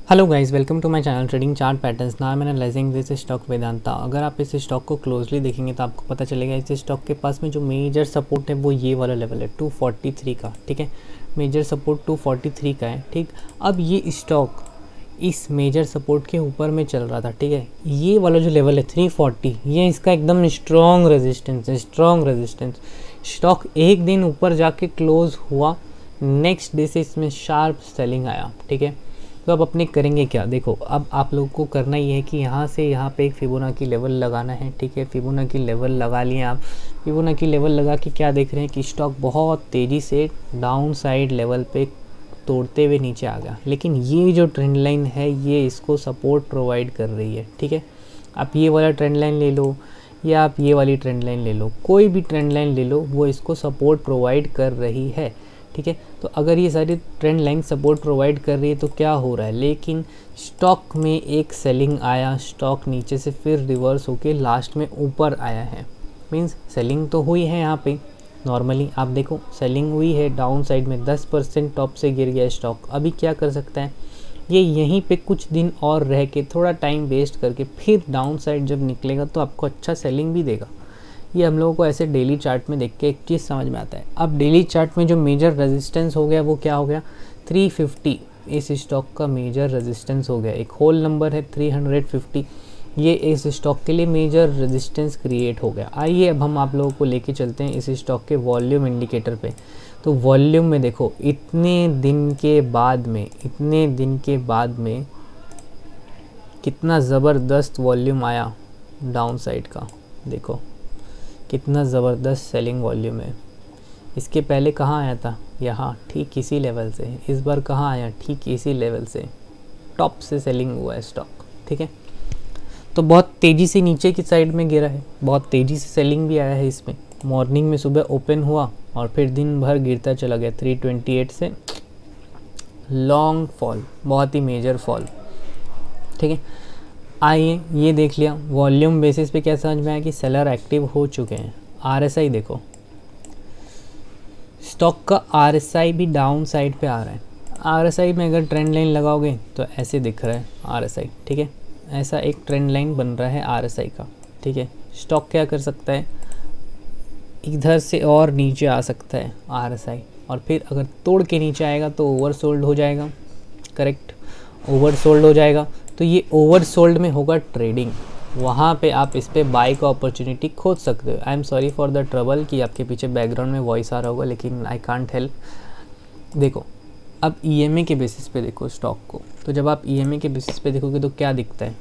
Hello guys, welcome to my channel trading chart patterns. Now I am analysing this stock Vedanta. अगर आप इस stock को closely देखेंगे तो आपको पता चलेगा इस स्टॉक के पास में जो मेजर सपोर्ट है वो ये वाला लेवल है 243 का। ठीक है, मेजर सपोर्ट 243 का है। ठीक, अब ये स्टॉक इस मेजर सपोर्ट के ऊपर में चल रहा था। ठीक है, ये वाला जो लेवल है 340, ये इसका एकदम स्ट्रॉन्ग रेजिस्टेंस है, स्ट्रॉन्ग रेजिस्टेंस। स्टॉक एक दिन ऊपर जाके क्लोज हुआ, नेक्स्ट डे से इसमें शार्प सेलिंग आया। ठीक है, तो अब अपने करेंगे क्या, देखो अब आप लोगों को करना ये है कि यहाँ से यहाँ पे एक फिबोनाची लेवल लगाना है। ठीक है, फिबोनाची लेवल लगा लिए आप। फिबोनाची लेवल लगा के क्या देख रहे हैं कि स्टॉक बहुत तेज़ी से डाउन साइड लेवल पे तोड़ते हुए नीचे आ गया, लेकिन ये जो ट्रेंड लाइन है ये इसको सपोर्ट प्रोवाइड कर रही है। ठीक है, आप ये वाला ट्रेंड लाइन ले लो या आप ये वाली ट्रेंड लाइन ले लो, कोई भी ट्रेंड लाइन ले लो, वो इसको सपोर्ट प्रोवाइड कर रही है। ठीक है, तो अगर ये सारी ट्रेंड लाइन सपोर्ट प्रोवाइड कर रही है तो क्या हो रहा है, लेकिन स्टॉक में एक सेलिंग आया, स्टॉक नीचे से फिर रिवर्स होके लास्ट में ऊपर आया है। मींस सेलिंग तो हुई है यहाँ पे, नॉर्मली आप देखो सेलिंग हुई है, डाउन साइड में 10% टॉप से गिर गया स्टॉक। अभी क्या कर सकता है, ये यहीं पे कुछ दिन और रह के थोड़ा टाइम वेस्ट करके फिर डाउन साइड जब निकलेगा तो आपको अच्छा सेलिंग भी देगा। ये हम लोगों को ऐसे डेली चार्ट में देख के एक चीज़ समझ में आता है। अब डेली चार्ट में जो मेजर रेजिस्टेंस हो गया वो क्या हो गया, 350 इस स्टॉक का मेजर रेजिस्टेंस हो गया। एक होल नंबर है 350, ये इस स्टॉक के लिए मेजर रेजिस्टेंस क्रिएट हो गया। आइए अब हम आप लोगों को लेके चलते हैं इस स्टॉक के वॉल्यूम इंडिकेटर पे। तो वॉल्यूम में देखो इतने दिन के बाद में कितना ज़बरदस्त वॉल्यूम आया डाउन साइड का। देखो कितना ज़बरदस्त सेलिंग वॉल्यूम है। इसके पहले कहाँ आया था, यहाँ ठीक इसी लेवल से। इस बार कहाँ आया, ठीक इसी लेवल से टॉप से सेलिंग हुआ है स्टॉक। ठीक है, तो बहुत तेज़ी से नीचे की साइड में गिरा है, बहुत तेज़ी से सेलिंग भी आया है इसमें। मॉर्निंग में सुबह ओपन हुआ और फिर दिन भर गिरता चला गया 328 से, लॉन्ग फॉल, बहुत ही मेजर फॉल। ठीक है, आइए ये देख लिया वॉल्यूम बेसिस पे क्या समझ में आया कि सेलर एक्टिव हो चुके हैं। आरएसआई देखो, स्टॉक का आरएसआई भी डाउन साइड पे आ रहा है। आरएसआई में अगर ट्रेंड लाइन लगाओगे तो ऐसे दिख रहा है आरएसआई। ठीक है, ऐसा एक ट्रेंड लाइन बन रहा है आरएसआई का। ठीक है, स्टॉक क्या कर सकता है, इधर से और नीचे आ सकता है आरएसआई, और फिर अगर तोड़ के नीचे आएगा तो ओवरसोल्ड हो जाएगा। करेक्ट, ओवरसोल्ड हो जाएगा तो ये ओवरसोल्ड में होगा ट्रेडिंग, वहाँ पे आप इस पर बाई का अपॉर्चुनिटी खोज सकते हो। I am sorry for the trouble कि आपके पीछे बैकग्राउंड में वॉइस आ रहा होगा, लेकिन आई कांट हेल्प। देखो अब ईएमए के बेसिस पे देखो स्टॉक को, तो जब आप ईएमए के बेसिस पे देखोगे तो क्या दिखता है,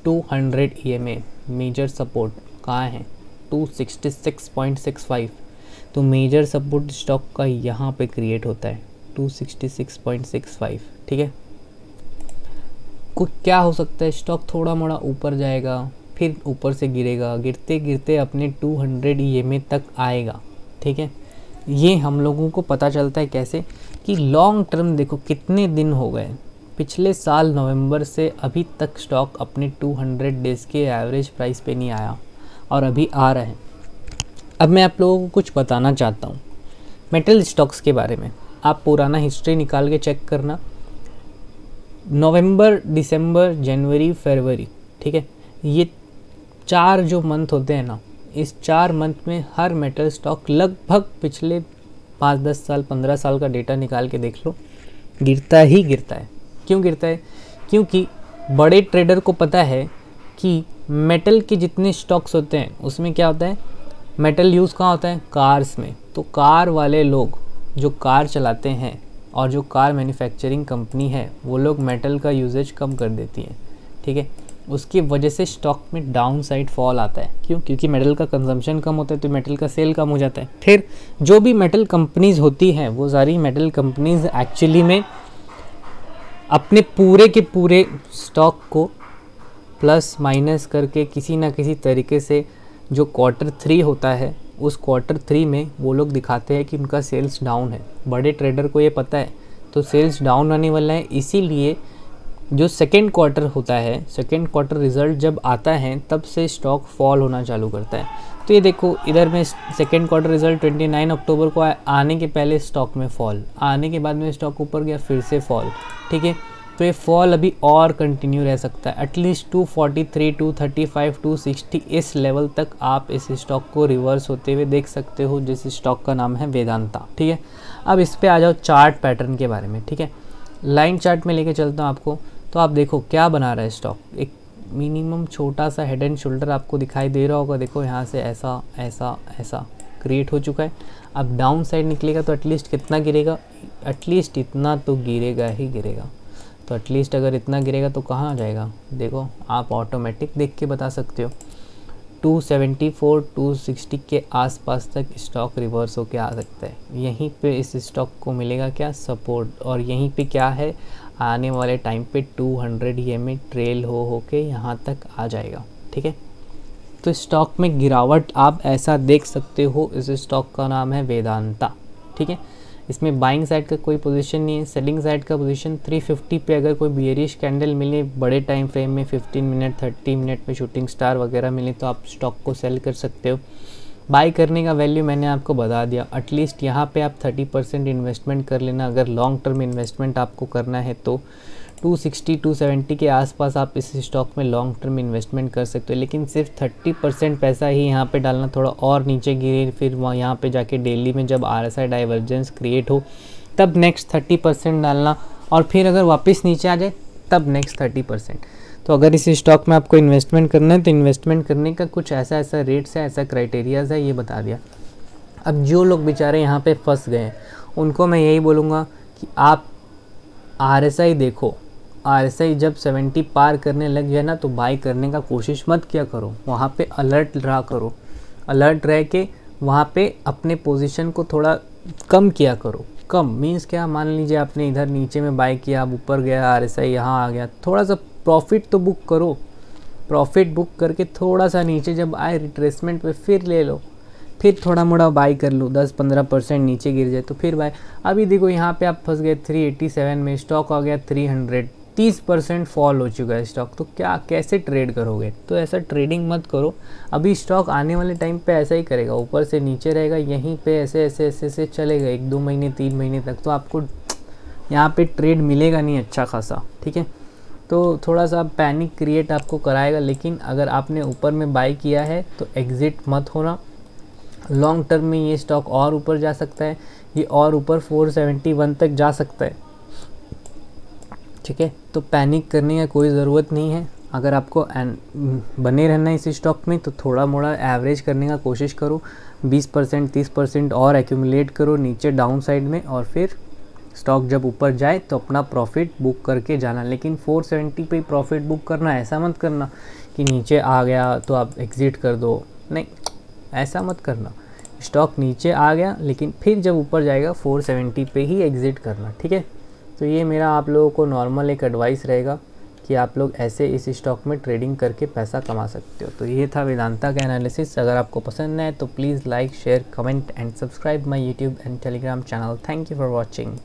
200 ईएमए मेजर सपोर्ट कहाँ है, 266.65। तो मेजर सपोर्ट स्टॉक का यहाँ पे क्रिएट होता है 266.65। ठीक है, को क्या हो सकता है, स्टॉक थोड़ा मोड़ा ऊपर जाएगा, फिर ऊपर से गिरेगा, गिरते गिरते अपने 200 ईएमए तक आएगा। ठीक है, ये हम लोगों को पता चलता है कैसे कि लॉन्ग टर्म देखो कितने दिन हो गए, पिछले साल नवंबर से अभी तक स्टॉक अपने 200 डेज़ के एवरेज प्राइस पे नहीं आया और अभी आ रहा है। अब मैं आप लोगों को कुछ बताना चाहता हूँ मेटल स्टॉक्स के बारे में। आप पुराना हिस्ट्री निकाल के चेक करना, नवंबर, दिसंबर, जनवरी, फरवरी, ठीक है, ये 4 जो मंथ होते हैं ना, इस 4 मंथ में हर मेटल स्टॉक लगभग पिछले 5-10 साल 15 साल का डेटा निकाल के देख लो, गिरता ही गिरता है। क्यों गिरता है, क्योंकि बड़े ट्रेडर को पता है कि मेटल के जितने स्टॉक्स होते हैं उसमें क्या होता है, मेटल यूज़ कहाँ होता है, कार्स में। तो कार वाले लोग जो कार चलाते हैं और जो कार मैन्युफैक्चरिंग कंपनी है वो लोग मेटल का यूजेज कम कर देती हैं। ठीक है, उसकी वजह से स्टॉक में डाउन साइड फॉल आता है। क्यों, क्योंकि मेटल का कंजम्पशन कम होता है तो मेटल का सेल कम हो जाता है। फिर जो भी मेटल कंपनीज़ होती हैं वो सारी मेटल कंपनीज़ एक्चुअली में अपने पूरे के पूरे स्टॉक को प्लस माइनस करके किसी ना किसी तरीके से जो Q3 होता है उस Q3 में वो लोग दिखाते हैं कि उनका सेल्स डाउन है। बड़े ट्रेडर को ये पता है तो सेल्स डाउन आने वाला है, इसीलिए जो सेकेंड क्वार्टर होता है, सेकेंड क्वार्टर रिजल्ट जब आता है तब से स्टॉक फॉल होना चालू करता है। तो ये देखो इधर में सेकेंड क्वार्टर रिजल्ट 29 अक्टूबर को आने के पहले स्टॉक में फॉल, आने के बाद में स्टॉक ऊपर गया फिर से फॉल। ठीक है, तो ये फॉल अभी और कंटिन्यू रह सकता है, एटलीस्ट 243, 235, 260 इस लेवल तक आप इस स्टॉक को रिवर्स होते हुए देख सकते हो, जिस स्टॉक का नाम है वेदांता। ठीक है, अब इस पे आ जाओ चार्ट पैटर्न के बारे में। ठीक है, लाइन चार्ट में लेके चलता हूँ आपको। तो आप देखो क्या बना रहा है स्टॉक, एक मिनिमम छोटा सा हेड एंड शोल्डर आपको दिखाई दे रहा होगा। देखो यहाँ से ऐसा ऐसा ऐसा क्रिएट हो चुका है। अब डाउन साइड निकलेगा तो एटलीस्ट कितना गिरेगा, एटलीस्ट इतना तो गिरेगा ही गिरेगा। तो एटलीस्ट अगर इतना गिरेगा तो कहाँ आ जाएगा, देखो आप ऑटोमेटिक देख के बता सकते हो 274, 260 के आसपास तक स्टॉक रिवर्स होके आ सकता है। यहीं पे इस स्टॉक को मिलेगा क्या, सपोर्ट, और यहीं पे क्या है, आने वाले टाइम पे 200 EMA ट्रेल हो के यहाँ तक आ जाएगा। ठीक है, तो स्टॉक में गिरावट आप ऐसा देख सकते हो। इस स्टॉक का नाम है वेदांता। ठीक है, इसमें बाइंग साइड का कोई पोजीशन नहीं है, सेलिंग साइड का पोजीशन 350 पे अगर कोई बियरिश कैंडल मिले बड़े टाइम फ्रेम में 15 मिनट 30 मिनट में शूटिंग स्टार वगैरह मिले तो आप स्टॉक को सेल कर सकते हो। बाई करने का वैल्यू मैंने आपको बता दिया, एटलीस्ट यहाँ पे आप 30% इन्वेस्टमेंट कर लेना। अगर लॉन्ग टर्म इन्वेस्टमेंट आपको करना है तो 260, 270 के आसपास आप इस स्टॉक में लॉन्ग टर्म इन्वेस्टमेंट कर सकते हो, लेकिन सिर्फ 30% पैसा ही यहाँ पे डालना। थोड़ा और नीचे गिरे फिर वहाँ यहाँ पे जाके डेली में जब RSI डाइवर्जेंस क्रिएट हो तब नेक्स्ट 30% डालना, और फिर अगर वापस नीचे आ जाए तब नेक्स्ट 30%। तो अगर इस स्टॉक में आपको इन्वेस्टमेंट करना है तो इन्वेस्टमेंट करने का कुछ ऐसा ऐसा रेट्स है, ऐसा क्राइटेरियाज़ है, ये बता दिया। अब जो लोग बेचारे यहाँ पे फंस गए हैं उनको मैं यही बोलूँगा कि आप RSI देखो, RSI जब 70 पार करने लग जाए ना तो बाई करने का कोशिश मत किया करो, वहाँ पे अलर्ट रहा करो। अलर्ट रह के वहाँ पे अपने पोजीशन को थोड़ा कम किया करो। कम मीन्स क्या, मान लीजिए आपने इधर नीचे में बाई किया, अब ऊपर गया RSI यहाँ आ गया, थोड़ा सा प्रॉफिट तो बुक करो। प्रॉफिट बुक करके थोड़ा सा नीचे जब आए रिट्रेसमेंट पे फिर ले लो, फिर थोड़ा मोड़ा बाई कर लो, 10-15% नीचे गिर जाए तो फिर बाई। अभी देखो यहाँ पे आप फंस गए 387 में, स्टॉक आ गया 300, 30% फॉल हो चुका है स्टॉक। तो क्या कैसे ट्रेड करोगे, तो ऐसा ट्रेडिंग मत करो। अभी स्टॉक आने वाले टाइम पे ऐसा ही करेगा, ऊपर से नीचे रहेगा, यहीं पे ऐसे ऐसे ऐसे ऐसे चलेगा 1-2 महीने 3 महीने तक, तो आपको यहाँ पे ट्रेड मिलेगा नहीं अच्छा खासा। ठीक है, तो थोड़ा सा पैनिक क्रिएट आपको कराएगा, लेकिन अगर आपने ऊपर में बाई किया है तो एग्ज़िट मत होना। लॉन्ग टर्म में ये स्टॉक और ऊपर जा सकता है, ये और ऊपर 471 तक जा सकता है। ठीक है, तो पैनिक करने का कोई ज़रूरत नहीं है। अगर आपको बने रहना है इस स्टॉक में तो थोड़ा मोड़ा एवरेज करने का कोशिश करो, 20% 30% और एक्यूमुलेट करो नीचे डाउन साइड में, और फिर स्टॉक जब ऊपर जाए तो अपना प्रॉफिट बुक करके जाना। लेकिन 470 पे प्रॉफिट बुक करना, ऐसा मत करना कि नीचे आ गया तो आप एग्ज़िट कर दो, नहीं ऐसा मत करना। स्टॉक नीचे आ गया लेकिन फिर जब ऊपर जाएगा 470 पे ही एग्ज़िट करना। ठीक है, तो ये मेरा आप लोगों को नॉर्मल एक एडवाइस रहेगा कि आप लोग ऐसे इस स्टॉक में ट्रेडिंग करके पैसा कमा सकते हो। तो ये था वेदांता का एनालिसिस। अगर आपको पसंद आए तो please like, share, comment and subscribe my YouTube and Telegram channel. Thank you for watching.